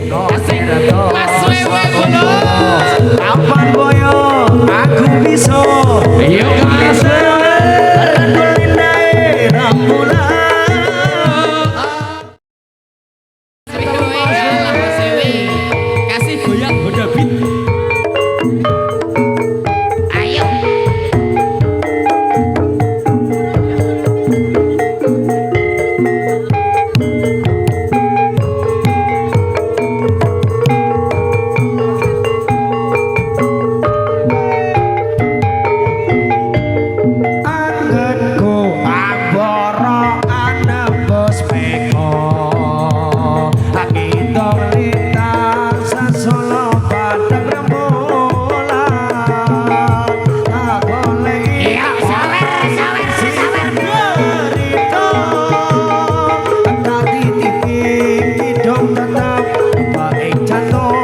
Mas Wewe Bono Kapan boyo aku bisa yo bisa kulindai rambulan kasih goyang Honda Beat. Ayo. angetku aboro anebus peko kita lintas sasolo padang rembulan aku lagi Sawer berito tadi titik hidung tetap baik jantung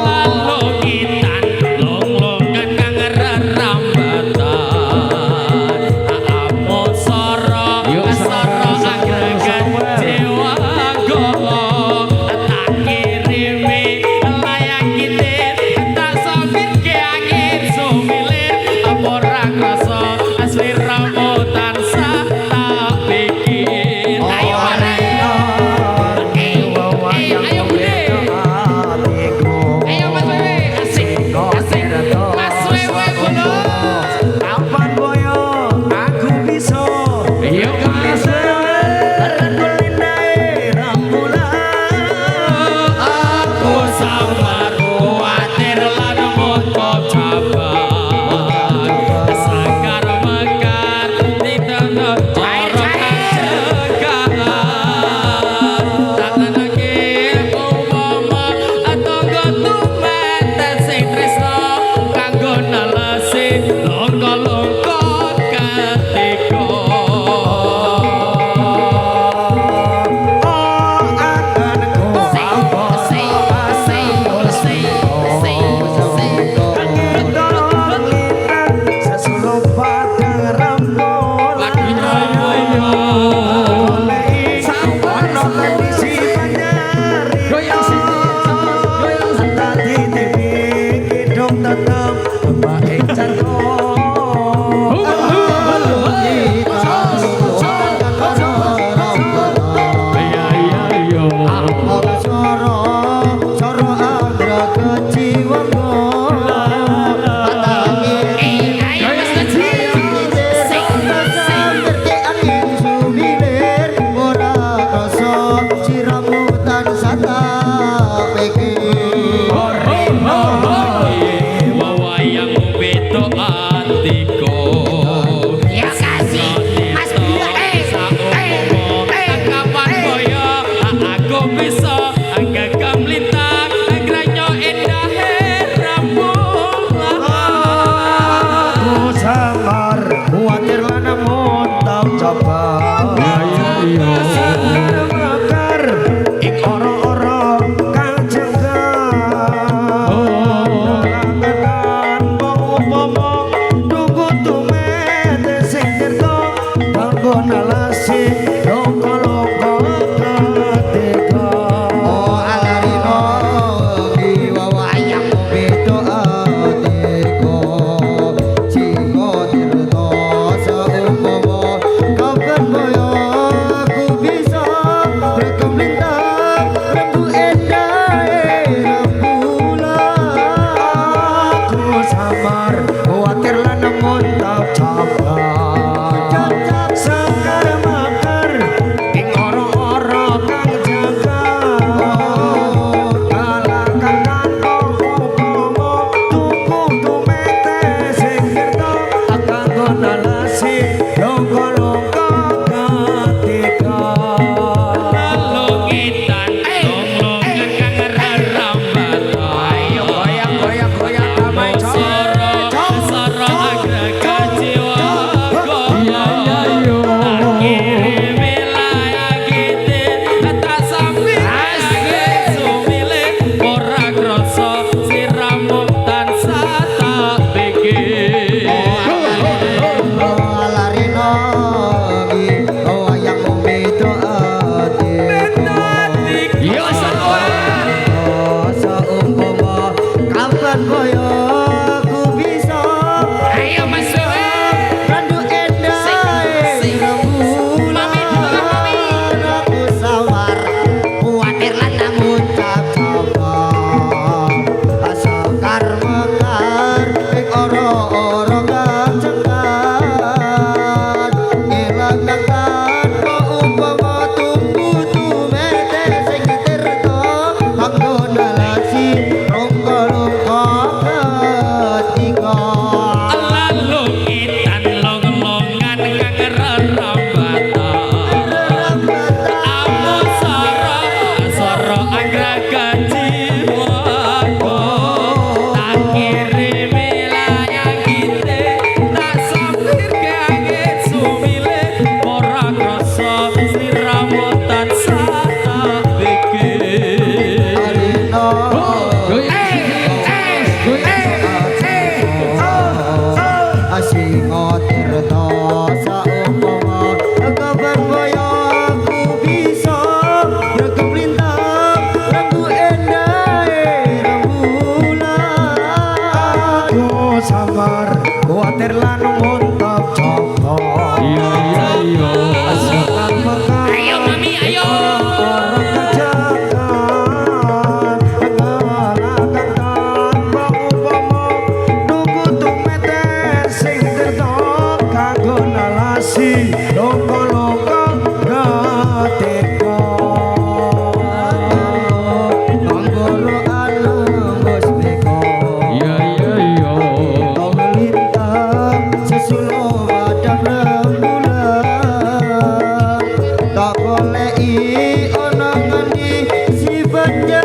Lalongitan longlongan kang rerambatan amon soro agregat dewa golo tak kirimi layang kitir tak sopirke angin sumilir apa ora krasa sliramu tansah tak pikir ayo ayo bude ayo Mas Wewe asik Mas Wewe Bono kapan boyo aku bisa yo bisa kulindai rambulan aku sabar kuatir lan moto cabar sakar mekar ditana cara kacegahan tananake umpama tangga tumeten sing tresno kanggo nalesi longko-longko ketika tetap baik wayang beto atiko ya kasih Mas kapan boyo aku bisa gegam lintang granyo endah rambulan aku samar khawatir lana montang coba mekar ing ora-ora kang cenggang lantaran umpama tuku tumete sing tirta kanggo nalasi loko-loko ketika alarino wayang beda adiko jika tirta saumpama kapan boyo aku bisa rekam lintang kapan koyo ku bisa Ayo Mas Dewe. randu endah rembulan aku sawar kuatir lan namun cap sabar asakar mekar ing ora-ora kacengan ilang tekan kok umpama tunggu tumete sing tirta kanggo nalasi rongga-rongga ketika Lalu itan long-longan kang rerambatan. Amu soro anggragaji wago. Tak kirimi layang kite, tak sampir kange sumile. Ora krasa sliramu tansah tak pikir. Alina Asinga tirta saumpama kabar kaya aku bisa rekep lintang rangku endah rembulan aku sabar kuatir lan ngontop joko asakan mekar Ayo Mami, ayo. orang kejakan ngalakan tanpa upama nunggu tumete sing tirta kanggo nalasi loko-loko gateka nggoro alembus beko tau melintang sesulo padang rembulan tak goleki ana ngendi si banja